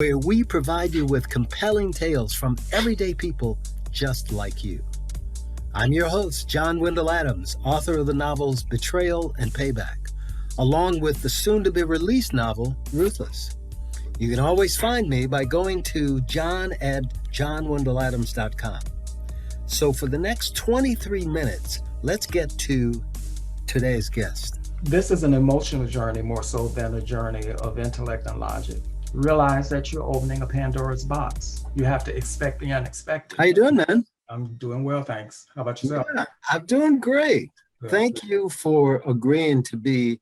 where we provide you with compelling tales from everyday people just like you. I'm your host, John Wendell Adams, author of the novels Betrayal and PayBack, along with the soon-to-be-released novel, Ruthless. You can always find me by going to john@johnwendelladams.com. So for the next 23 minutes, let's get to today's guest. This is an emotional journey more so than a journey of intellect and logic. Realize that you're opening a Pandora's box. You have to expect the unexpected. How you doing, man? I'm doing well, thanks. How about yourself? Yeah, I'm doing great. Good. Thank you for agreeing to be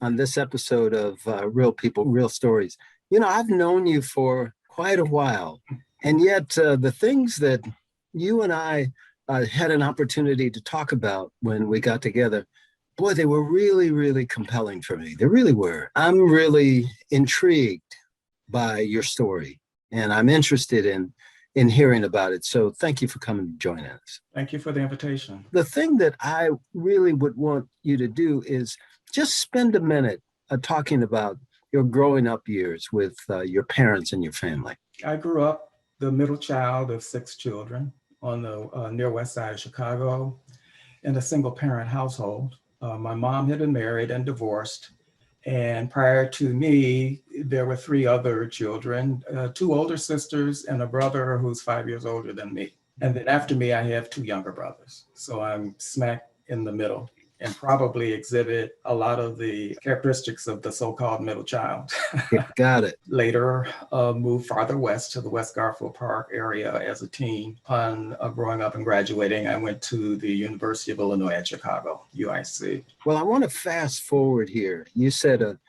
on this episode of Real People, Real Stories. You know, I've known you for quite a while, and yet the things that you and I had an opportunity to talk about when we got together, boy, they were really, really compelling for me. They really were. I'm really intrigued by your story, and I'm interested in hearing about it. So thank you for coming to join us. Thank you for the invitation. The thing that I really would want you to do is just spend a minute talking about your growing up years with your parents and your family. I grew up the middle child of 6 children on the near west side of Chicago in a single parent household. My mom had been married and divorced. And prior to me, there were 3 other children, 2 older sisters and a brother who's 5 years older than me. And then after me, I have 2 younger brothers. So I'm smack in the middle and probably exhibit a lot of the characteristics of the so-called middle child. Got it. Later, moved farther west to the West Garfield Park area as a teen. Upon growing up and graduating, I went to the University of Illinois at Chicago, UIC. Well, I want to fast forward here. You said a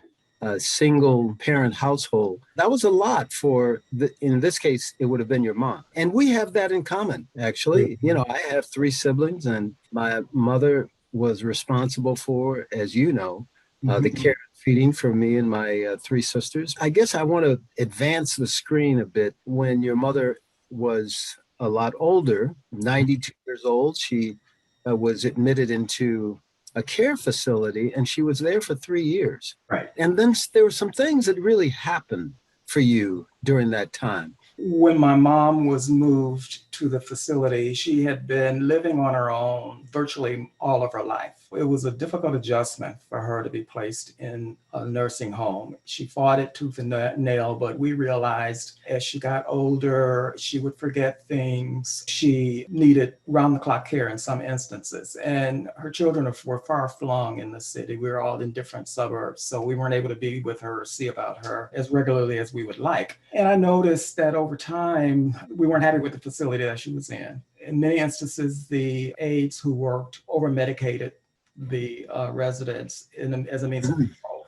single parent household. That was a lot for, in this case, it would have been your mom. And we have that in common, actually. You know, I have 3 siblings, and my mother was responsible for, as you know, the care and feeding for me and my 3 sisters. I guess I want to advance the screen a bit. When your mother was a lot older, 92 years old, she was admitted into a care facility, and she was there for 3 years. Right. And then there were some things that really happened for you during that time. When my mom was moved to the facility, she had been living on her own virtually all of her life. It was a difficult adjustment for her to be placed in a nursing home. She fought it tooth and nail, but we realized as she got older, she would forget things. She needed round-the-clock care in some instances, and her children were far flung in the city. We were all in different suburbs, so we weren't able to be with her or see about her as regularly as we would like. And I noticed that over time, we weren't happy with the facility that she was in. In many instances, the aides who worked over-medicated the residents as a means of control.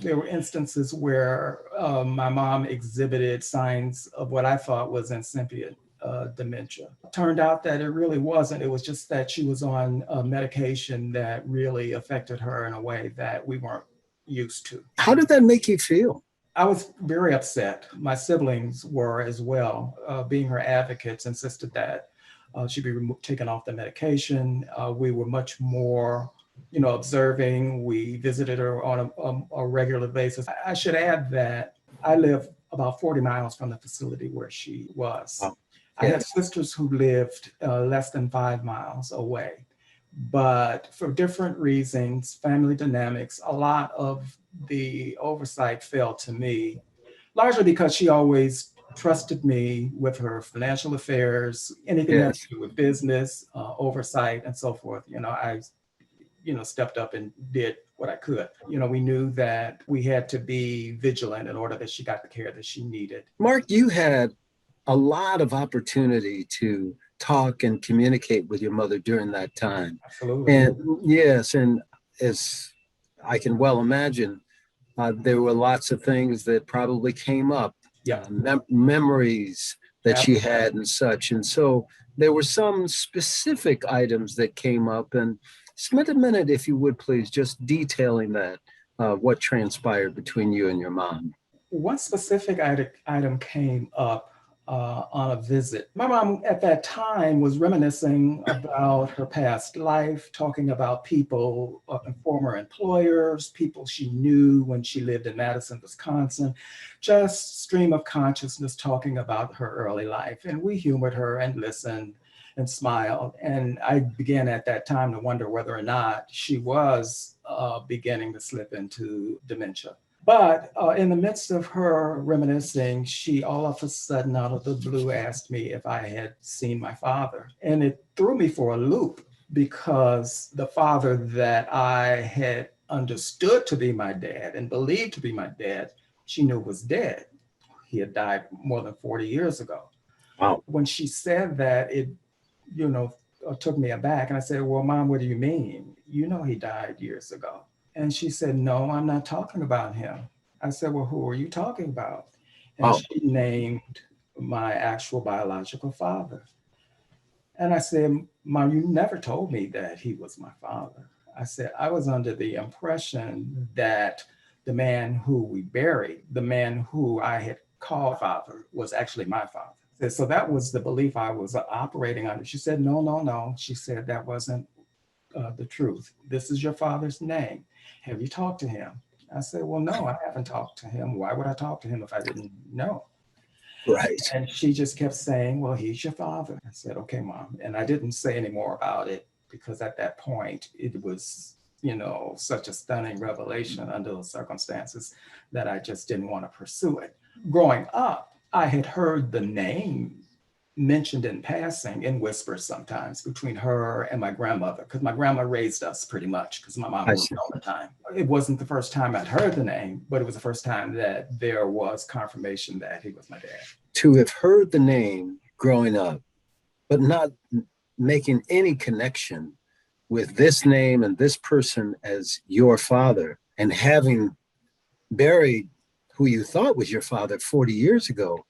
There were instances where my mom exhibited signs of what I thought was incipient dementia. It turned out that it really wasn't. It was just that she was on medication that really affected her in a way that we weren't used to. How did that make you feel? I was very upset. My siblings were as well. Being her advocates, insisted that she be taken off the medication. We were much more observing. We visited her on a regular basis. I should add that I live about 40 miles from the facility where she was. Oh, yes. I had sisters who lived less than 5 miles away. But for different reasons, family dynamics, a lot of the oversight fell to me, largely because she always trusted me with her financial affairs, anything that had to do with business, oversight, and so forth. I stepped up and did what I could. We knew that we had to be vigilant in order that she got the care that she needed. Mark, you had a lot of opportunity to talk and communicate with your mother during that time. Absolutely. And yes, and as I can well imagine, there were lots of things that probably came up, memories that she had and such. And so there were some specific items that came up, and spend a minute, if you would please, just detailing that, what transpired between you and your mom. One specific item came up on a visit. My mom at that time was reminiscing about her past life, talking about people, former employers, people she knew when she lived in Madison, Wisconsin, just stream of consciousness talking about her early life. And we humored her and listened and smiled. And I began at that time to wonder whether or not she was beginning to slip into dementia. But in the midst of her reminiscing, she all of a sudden, out of the blue, asked me if I had seen my father. And it threw me for a loop because the father that I had understood to be my dad and believed to be my dad, she knew was dead. He had died more than 40 years ago. Wow. When she said that, it, took me aback. And I said, well, Mom, what do you mean? You know, he died years ago. And she said, no, I'm not talking about him. I said, well, who are you talking about? And she named my actual biological father. And I said, Mom, you never told me that he was my father. I said, I was under the impression that the man who we buried, the man who I had called father, was actually my father. So that was the belief I was operating under. She said, no, no, no. She said, that wasn't the truth. This is your father's name. Have you talked to him? I said, well, no, I haven't talked to him. Why would I talk to him if I didn't know? Right. And she just kept saying, well, he's your father. I said, okay, Mom. And I didn't say any more about it because at that point it was, such a stunning revelation under those circumstances that I just didn't want to pursue it. Growing up, I had heard the name mentioned in passing in whispers sometimes between her and my grandmother, because my grandma raised us pretty much because my mom worked all the time. It wasn't the first time I'd heard the name, but it was the first time that there was confirmation that he was my dad. To have heard the name growing up, but not making any connection with this name and this person as your father, and having buried who you thought was your father 40 years ago,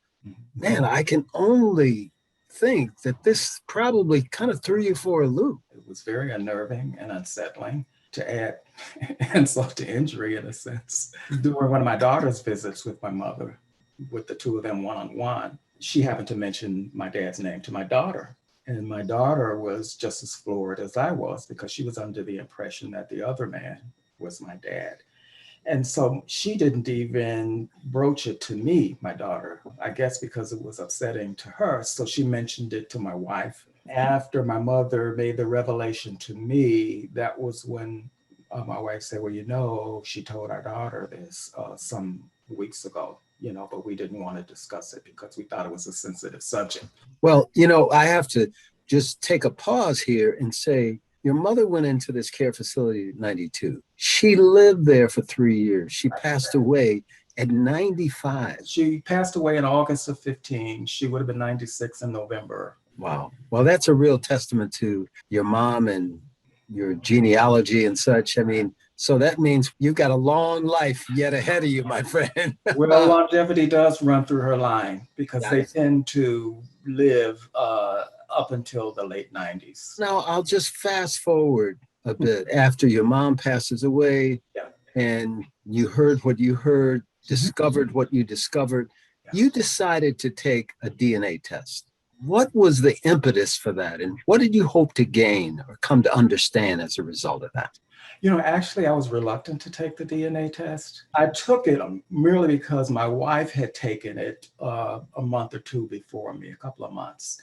man, I can only think that this probably kind of threw you for a loop. It was very unnerving and unsettling, to add insult to injury in a sense. During one of my daughter's visits with my mother, with the two of them one-on-one, she happened to mention my dad's name to my daughter. And my daughter was just as floored as I was because she was under the impression that the other man was my dad. And so she didn't even broach it to me, my daughter, I guess because it was upsetting to her. So she mentioned it to my wife. After my mother made the revelation to me, that was when my wife said, well, she told our daughter this some weeks ago, but we didn't want to discuss it because we thought it was a sensitive subject. Well, I have to just take a pause here and say, your mother went into this care facility in 92. She lived there for 3 years. She passed away at 95. She passed away in August of 15. She would have been 96 in November. Wow. Well, that's a real testament to your mom and your genealogy and such. I mean, so that means you've got a long life yet ahead of you, my friend. Well, longevity does run through her line because they tend to live up until the late 90s. Now, I'll just fast forward a bit. After your mom passes away, and you heard what you heard, discovered what you discovered, you decided to take a DNA test. What was the impetus for that? And what did you hope to gain or come to understand as a result of that? Actually, I was reluctant to take the DNA test. I took it merely because my wife had taken it a month or two before me, a couple of months.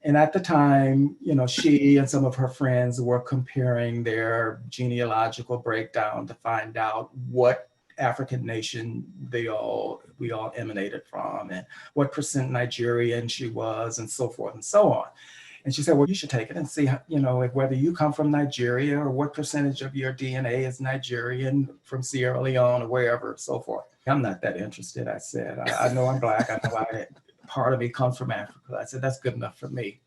And at the time, she and some of her friends were comparing their genealogical breakdown to find out what African nation we all emanated from and what percent Nigerian she was and so forth and so on. And she said, well, you should take it and see, whether you come from Nigeria or what percentage of your DNA is Nigerian from Sierra Leone or wherever, so forth. I'm not that interested, I said. I know I'm Black. I know part of me comes from Africa. I said, that's good enough for me.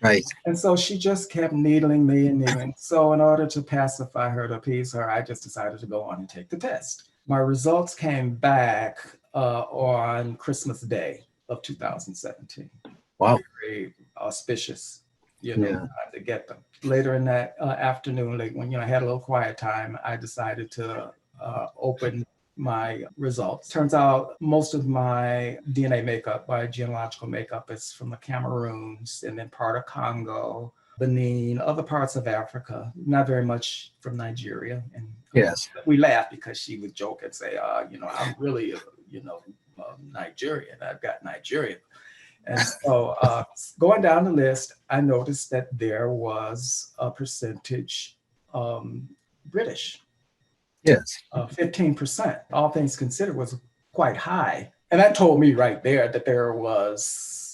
Right. And so she just kept needling me and needling. So in order to pacify her, to appease her, I just decided to go on and take the test. My results came back on Christmas Day of 2017. Wow. Very auspicious, to get them. Later in that afternoon, when I had a little quiet time, I decided to open my results. Turns out most of my DNA makeup, my genealogical makeup, is from the Cameroons and then part of Congo, Benin, other parts of Africa, not very much from Nigeria. And Yes. we laugh because she would joke and say, I'm really, Nigerian. I've got Nigerian. And so going down the list, I noticed that there was a percentage British. Yes. 15%, all things considered, was quite high. And that told me right there that there was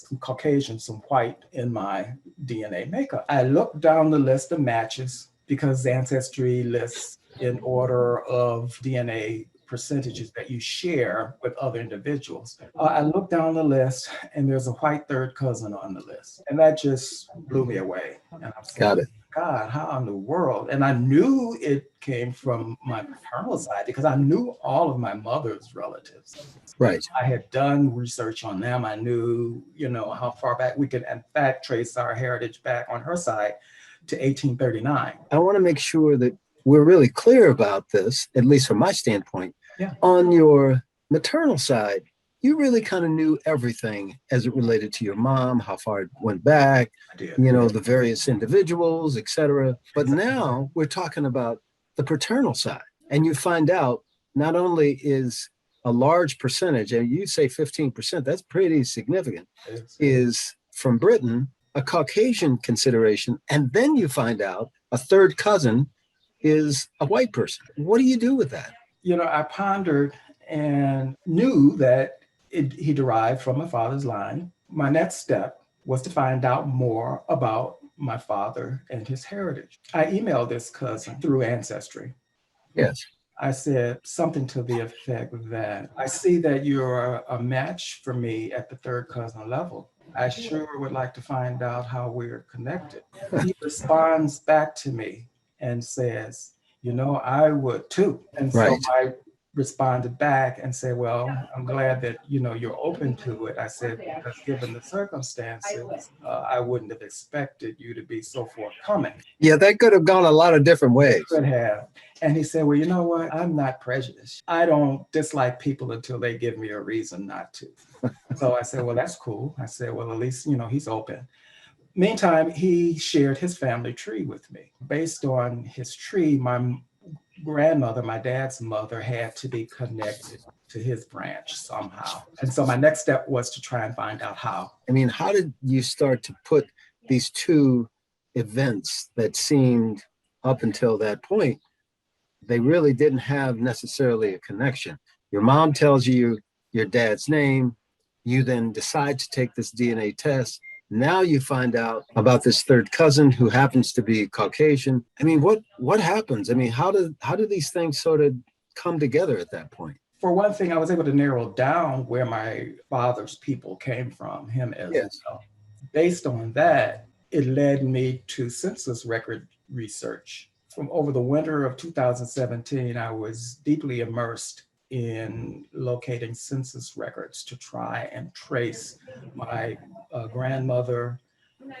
some Caucasian, some white in my DNA makeup. I looked down the list of matches because Ancestry lists in order of DNA percentages that you share with other individuals. I looked down the list and there's a white third cousin on the list. And that just blew me away. And I'm saying, Got it. God, how in the world? And I knew it came from my paternal side because I knew all of my mother's relatives. Right. I had done research on them. I knew, how far back we could, in fact, trace our heritage back on her side to 1839. I want to make sure that we're really clear about this, at least from my standpoint. Yeah. On your maternal side, you really kind of knew everything as it related to your mom, how far it went back, I did. the various individuals, et cetera. But now we're talking about the paternal side. And you find out not only is a large percentage, and you say 15%, that's pretty significant, is from Britain, a Caucasian consideration. And then you find out a third cousin is a white person. What do you do with that? I pondered and knew that he derived from my father's line. My next step was to find out more about my father and his heritage. I emailed this cousin through Ancestry. Yes. I said something to the effect that I see that you're a match for me at the third cousin level. I sure would like to find out how we're connected. He responds back to me and says, I would too. And Right. so I responded back and said, well, I'm glad that, you're open to it. I said, because given the circumstances, I wouldn't have expected you to be so forthcoming. Yeah, that could have gone a lot of different ways. It could have. And he said, well, you know what? I'm not prejudiced. I don't dislike people until they give me a reason not to. So I said, well, that's cool. I said, well, at least, he's open. Meantime, he shared his family tree with me. Based on his tree, my grandmother, my dad's mother, had to be connected to his branch somehow. And so my next step was to try and find out how. I mean, how did you start to put these two events that seemed up until that point, they really didn't have necessarily a connection? Your mom tells you your dad's name. You then decide to take this DNA test. Now you find out about this third cousin who happens to be Caucasian. I mean, what happens? I mean, how do these things sort of come together at that point? For one thing, I was able to narrow down where my father's people came from, him as well. Based on that, it led me to census record research. From over the winter of 2017, I was deeply immersed in locating census records to try and trace my grandmother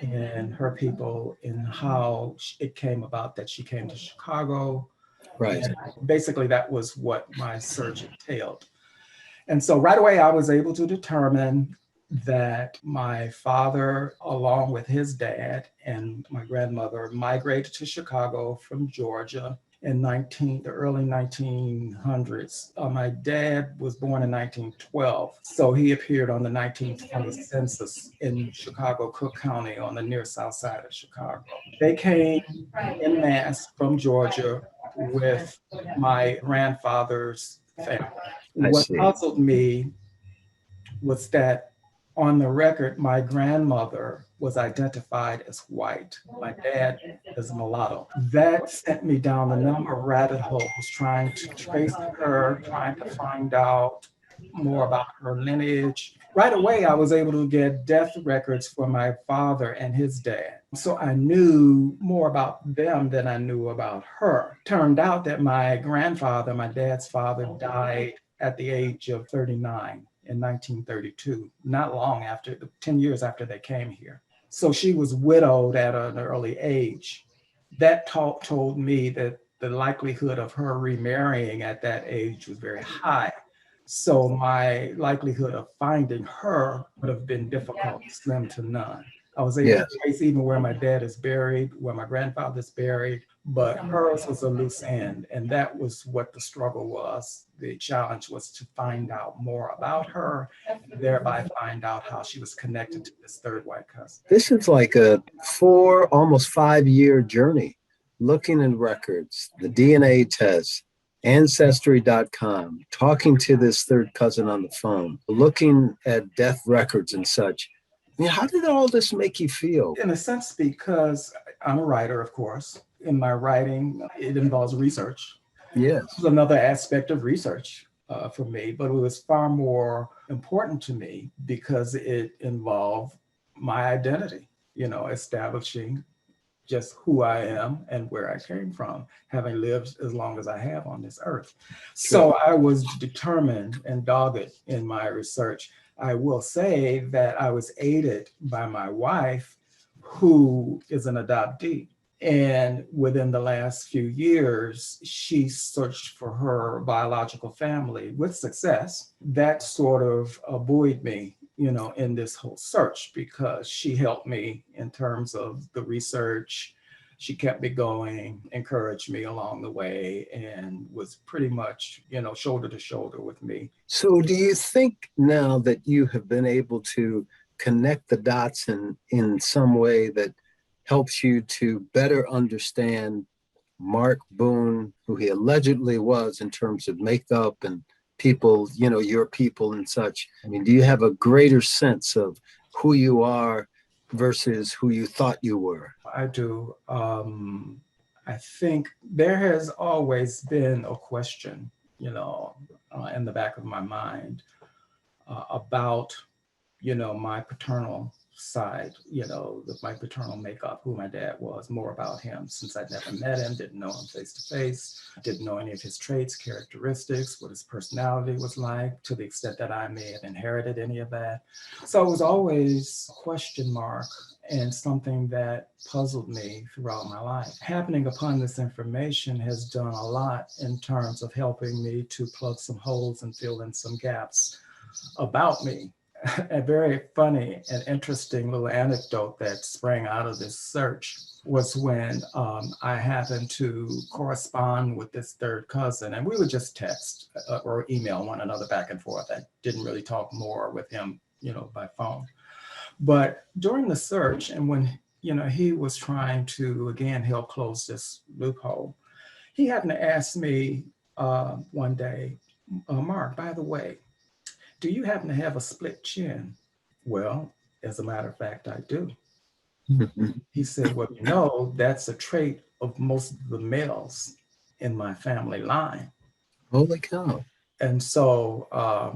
and her people and how it came about that she came to Chicago. Right. And basically, that was what my search entailed. And so right away, I was able to determine that my father, along with his dad and my grandmother, migrated to Chicago from Georgia in the early 1900s. My dad was born in 1912, so he appeared on the 1920 census in Chicago, Cook County, on the near south side of Chicago. They came en masse from Georgia with my grandfather's family. What puzzled me was that on the record, my grandmother was identified as white. My dad is mulatto. That sent me down a number of rabbit holes trying to trace her, trying to find out more about her lineage. Right away, I was able to get death records for my father and his dad. So I knew more about them than I knew about her. Turned out that my grandfather, my dad's father, died at the age of 39. In 1932, not long after, 10 years after they came here. So she was widowed at an early age. That told me that the likelihood of her remarrying at that age was very high. So my likelihood of finding her would have been difficult, slim to none. I was able to Yes. trace even where my dad is buried, where my grandfather's buried, but hers was a loose end. And that was what the struggle was. The challenge was to find out more about her, and thereby find out how she was connected to this third white cousin. This is like a 4, almost 5 year journey, looking in records, the DNA test, ancestry.com, talking to this third cousin on the phone, looking at death records and such. I mean, how did all this make you feel? In a sense, because I'm a writer, of course. In my writing, it involves research. Yes. This was another aspect of research for me, but it was far more important to me because it involved my identity, establishing just who I am and where I came from, having lived as long as I have on this earth. So I was determined and dogged in my research. I will say that I was aided by my wife, who is an adoptee. And within the last few years, she searched for her biological family with success. That sort of buoyed me, in this whole search, because she helped me in terms of the research. She kept me going, encouraged me along the way, and was pretty much, shoulder to shoulder with me. So do you think now that you have been able to connect the dots in some way that helps you to better understand Mark Boone, who he allegedly was in terms of makeup and people, your people and such? I mean, do you have a greater sense of who you are versus who you thought you were? I do. I think there has always been a question, in the back of my mind about, my paternal side, my paternal makeup, who my dad was, more about him, since I'd never met him, didn't know him face to face, didn't know any of his traits, characteristics, what his personality was like, to the extent that I may have inherited any of that. So it was always a question mark and something that puzzled me throughout my life. Happening upon this information has done a lot in terms of helping me to plug some holes and fill in some gaps about me. A very funny and interesting little anecdote that sprang out of this search was when I happened to correspond with this third cousin, and we would just text or email one another back and forth. I didn't really talk more with him, by phone. But during the search, and when he was trying to again help close this loophole, he happened to ask me one day, Mark, by the way, do you happen to have a split chin? Well, as a matter of fact, I do. He said, well, that's a trait of most of the males in my family line. Holy cow. And so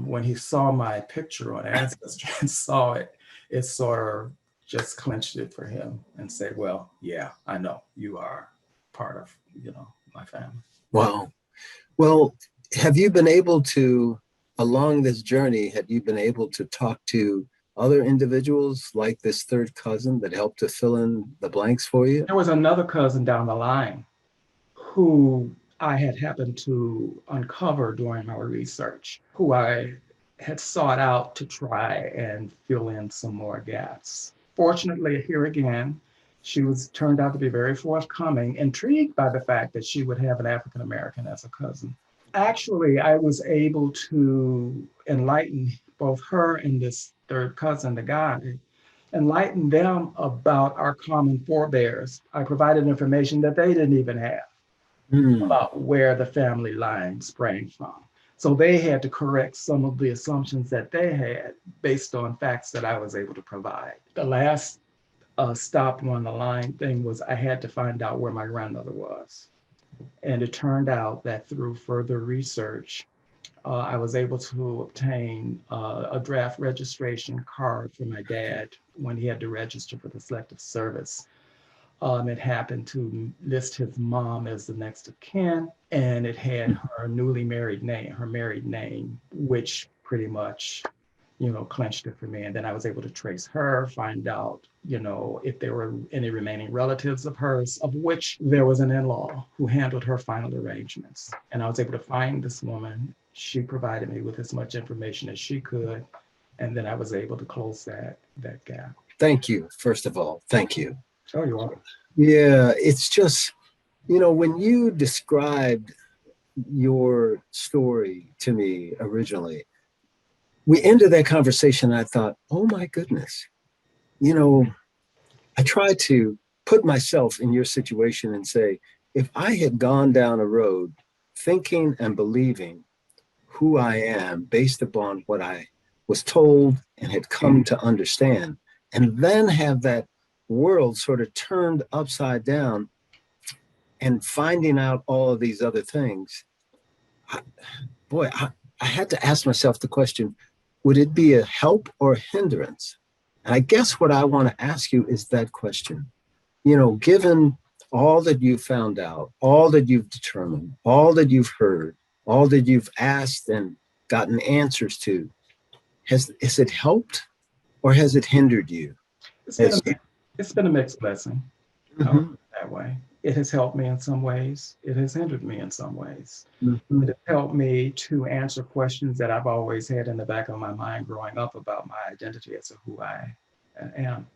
when he saw my picture on Ancestry and saw it, it sort of just clenched it for him and said, well, yeah, I know you are part of, my family. Wow. Well, have you been able to, along this journey, have you been able to talk to other individuals like this third cousin that helped to fill in the blanks for you? There was another cousin down the line who I had happened to uncover during our research, who I had sought out to try and fill in some more gaps. Fortunately, here again, she turned out to be very forthcoming, intrigued by the fact that she would have an African American as a cousin. Actually, I was able to enlighten both her and this third cousin, the guy, enlighten them about our common forebears. I provided information that they didn't even have about where the family line sprang from. So they had to correct some of the assumptions that they had based on facts that I was able to provide. The last stop on the line thing was I had to find out where my grandmother was. And it turned out that through further research, I was able to obtain a draft registration card for my dad when he had to register for the Selective Service. It happened to list his mom as the next of kin, and it had her newly married name, her married name, which pretty much clinched it for me. And then I was able to trace her, find out, if there were any remaining relatives of hers, of which there was an in-law who handled her final arrangements. And I was able to find this woman. She provided me with as much information as she could. And then I was able to close that gap. Thank you, first of all. Thank you. Oh, you're welcome. Yeah, it's just, when you described your story to me originally, we ended that conversation. And I thought, oh my goodness, I tried to put myself in your situation and say, if I had gone down a road thinking and believing who I am based upon what I was told and had come to understand, and then have that world sort of turned upside down and finding out all of these other things, I had to ask myself the question, would it be a help or a hindrance? And I guess what I want to ask you is that question. Given all that you've found out, all that you've determined, all that you've heard, all that you've asked and gotten answers to, has it helped or has it hindered you? It's been a mixed blessing. Mm-hmm. That way. It has helped me in some ways. It has hindered me in some ways. Mm-hmm. It has helped me to answer questions that I've always had in the back of my mind growing up about my identity as to who I am.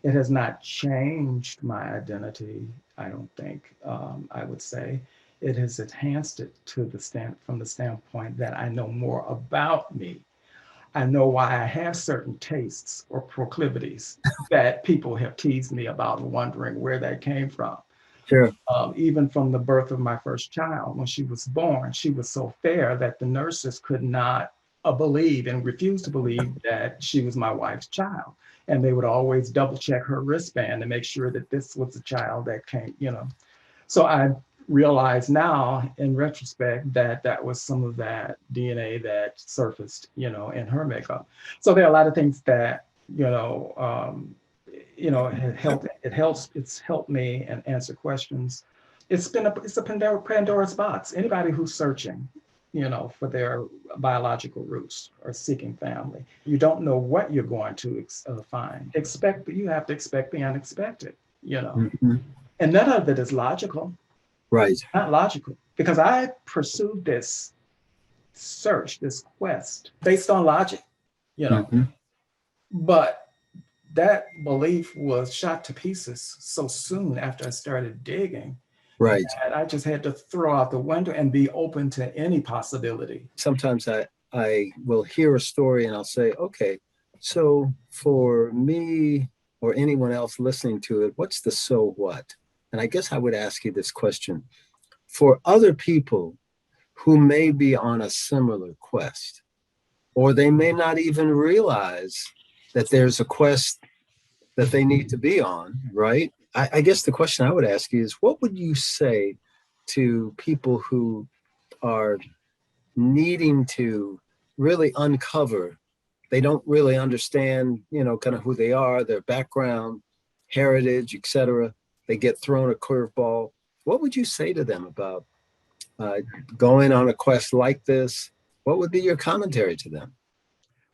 It has not changed my identity, I don't think. I would say it has enhanced it from the standpoint that I know more about me. I know why I have certain tastes or proclivities that people have teased me about, wondering where that came from. Sure. Even from the birth of my first child, when she was born, she was so fair that the nurses could not believe and refuse to believe that she was my wife's child. And they would always double check her wristband to make sure that this was the child that came, So I realize now in retrospect that was some of that DNA that surfaced, in her makeup. So there are a lot of things that, it's helped me and answer questions. It's a Pandora's box. Anybody who's searching, for their biological roots or seeking family, you don't know what you're going to find. You have to expect the unexpected, Mm-hmm. and none of it is logical. Right. Not logical, because I pursued this search, this quest based on logic, Mm-hmm. but that belief was shot to pieces so soon after I started digging. Right. And I just had to throw out the window and be open to any possibility. Sometimes I will hear a story and I'll say, okay, so for me or anyone else listening to it, what's the so what? And I guess I would ask you this question. For other people who may be on a similar quest, or they may not even realize that there's a quest that they need to be on, right? I guess the question I would ask you is, what would you say to people who are needing to really uncover, they don't really understand, kind of who they are, their background, heritage, etc. They get thrown a curveball. What would you say to them about going on a quest like this? What would be your commentary to them?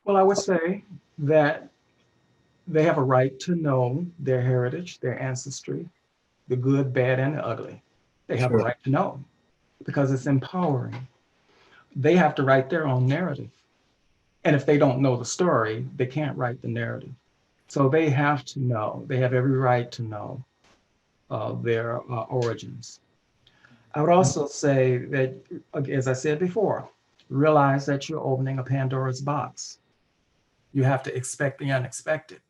Well, I would say that they have a right to know their heritage, their ancestry, the good, bad, and the ugly. They have a right to know because it's empowering. They have to write their own narrative. And if they don't know the story, they can't write the narrative. So they have to know. They have every right to know their origins. I would also say that, as I said before, realize that you're opening a Pandora's box. You have to expect the unexpected.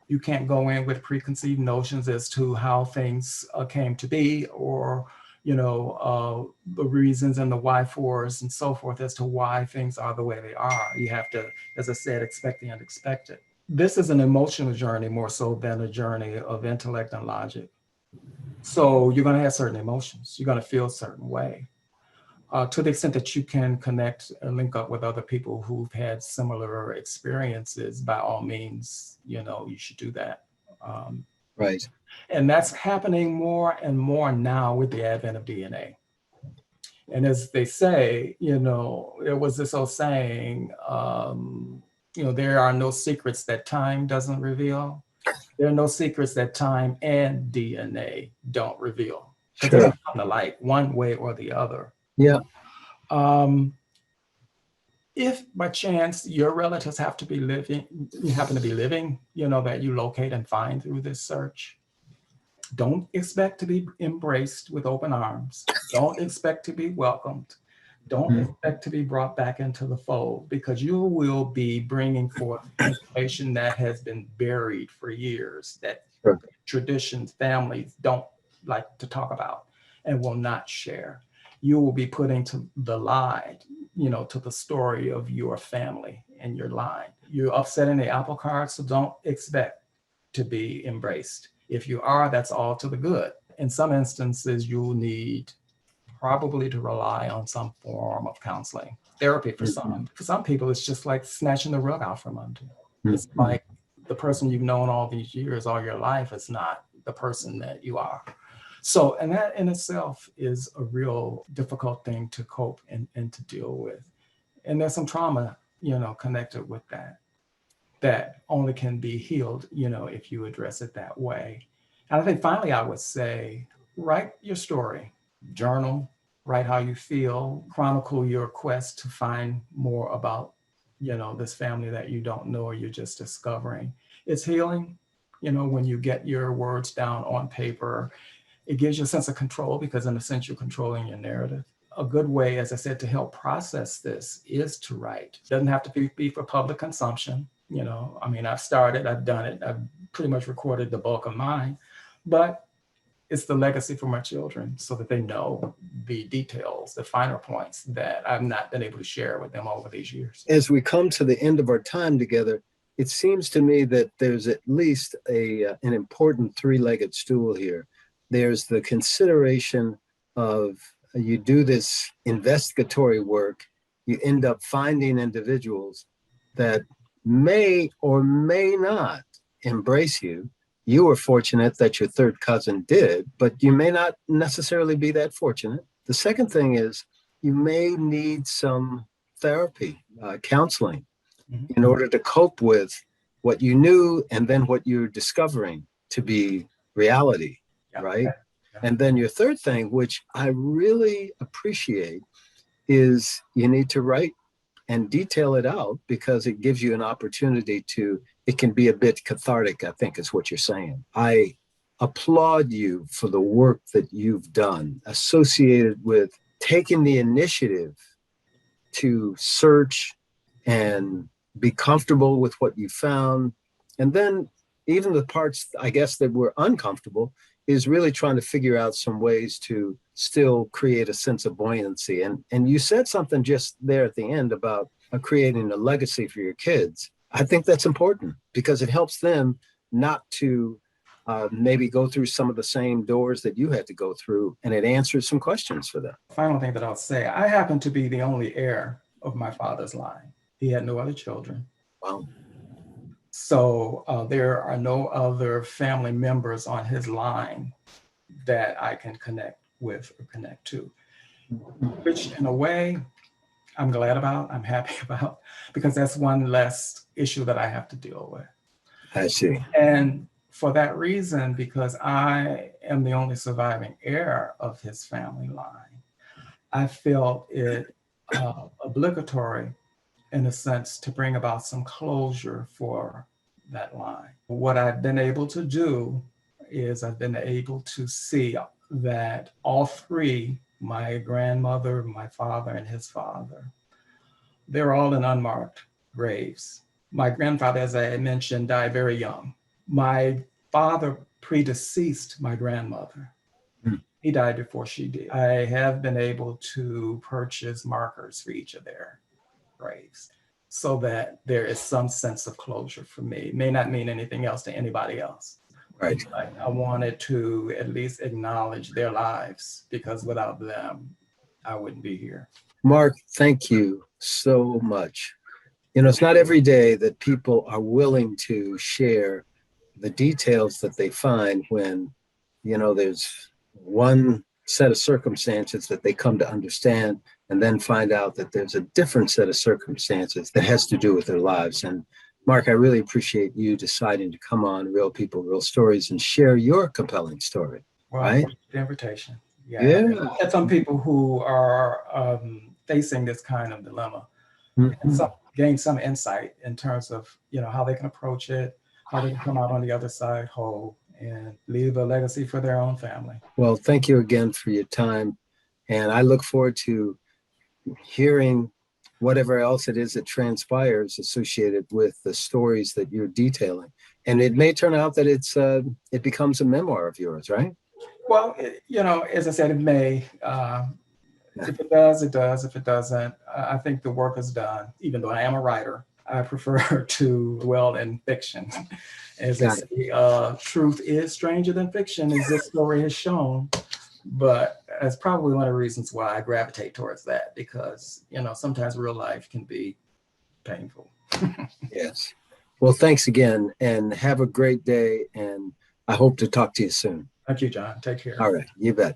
You can't go in with preconceived notions as to how things came to be, or the reasons and the why fors and so forth as to why things are the way they are. You have to, as I said, expect the unexpected. This is an emotional journey more so than a journey of intellect and logic. So you're going to have certain emotions. You're going to feel a certain way. To the extent that you can connect and link up with other people who've had similar experiences, by all means, you should do that. Right. And that's happening more and more now with the advent of DNA. And as they say, there was this old saying, There are no secrets that time doesn't reveal. There are no secrets that time and DNA don't reveal, because they're Sure. going to come to light one way or the other. Yeah. If by chance your relatives happen to be living, that you locate and find through this search, don't expect to be embraced with open arms. Don't expect to be welcomed. Don't expect to be brought back into the fold, because you will be bringing forth information that has been buried for years, that Sure. traditions, families don't like to talk about and will not share. You will be putting to the lie, to the story of your family and your line. You're upsetting the apple cart, so don't expect to be embraced. If you are, that's all to the good. In some instances, you'll need probably to rely on some form of counseling, therapy for some. For some people, it's just like snatching the rug out from under. It's like the person you've known all these years, all your life, is not the person that you are. So, and that in itself is a real difficult thing to cope and to deal with. And there's some trauma, connected with that only can be healed, if you address it that way. And I think finally, I would say, write your story, journal, write how you feel, chronicle your quest to find more about, this family that you don't know or you're just discovering. It's healing, when you get your words down on paper. It gives you a sense of control, because in a sense, you're controlling your narrative. A good way, as I said, to help process this is to write. It doesn't have to be for public consumption. I've started, I've done it, I've pretty much recorded the bulk of mine, but it's the legacy for my children, so that they know the details, the finer points that I've not been able to share with them over these years. As we come to the end of our time together, it seems to me that there's at least an important three-legged stool here. There's the consideration of you do this investigatory work, you end up finding individuals that may or may not embrace you. You were fortunate that your third cousin did, but you may not necessarily be that fortunate. The second thing is you may need some therapy, counseling, in order to cope with what you knew and then what you're discovering to be reality, right? Yeah. And then your third thing, which I really appreciate, is you need to write and detail it out, because it gives you an opportunity it can be a bit cathartic, I think is what you're saying. I applaud you for the work that you've done associated with taking the initiative to search and be comfortable with what you found. And then even the parts, I guess, that were uncomfortable is really trying to figure out some ways to still create a sense of buoyancy. And you said something just there at the end about creating a legacy for your kids. I think that's important, because it helps them not to maybe go through some of the same doors that you had to go through, and it answers some questions for them. Final thing that I'll say, I happen to be the only heir of my father's line. He had no other children. Wow. So there are no other family members on his line that I can connect with or connect to, which in a way I'm glad about, I'm happy about, because that's one less issue that I have to deal with. I see. And for that reason, because I am the only surviving heir of his family line, I felt it obligatory, in a sense, to bring about some closure for that line. What I've been able to do is I've been able to see that all three, my grandmother, my father, and his father, they're all in unmarked graves. My grandfather, as I mentioned, died very young. My father predeceased my grandmother. He died before she did. I have been able to purchase markers for each of their graves, so that there is some sense of closure for me. It may not mean anything else to anybody else. Right. But I wanted to at least acknowledge their lives, because without them, I wouldn't be here. Mark, thank you so much. It's not every day that people are willing to share the details that they find when, there's one set of circumstances that they come to understand, and then find out that there's a different set of circumstances that has to do with their lives. And Mark, I really appreciate you deciding to come on Real People, Real Stories and share your compelling story. Well, Right? the invitation. Yeah. Yeah. And some people who are facing this kind of dilemma Mhm. gain some insight in terms of, how they can approach it, how they can come out on the other side whole and leave a legacy for their own family. Well, thank you again for your time. And I look forward to hearing whatever else it is that transpires associated with the stories that you're detailing. And it may turn out that it becomes a memoir of yours, right? Well, as I said, it may. If it does, it does. If it doesn't, I think the work is done. Even though I am a writer, I prefer to dwell in fiction. As they say, truth is stranger than fiction, as this story has shown. But that's probably one of the reasons why I gravitate towards that, because, sometimes real life can be painful. Yes. Well, thanks again and have a great day. And I hope to talk to you soon. Thank you, John. Take care. All right. You bet.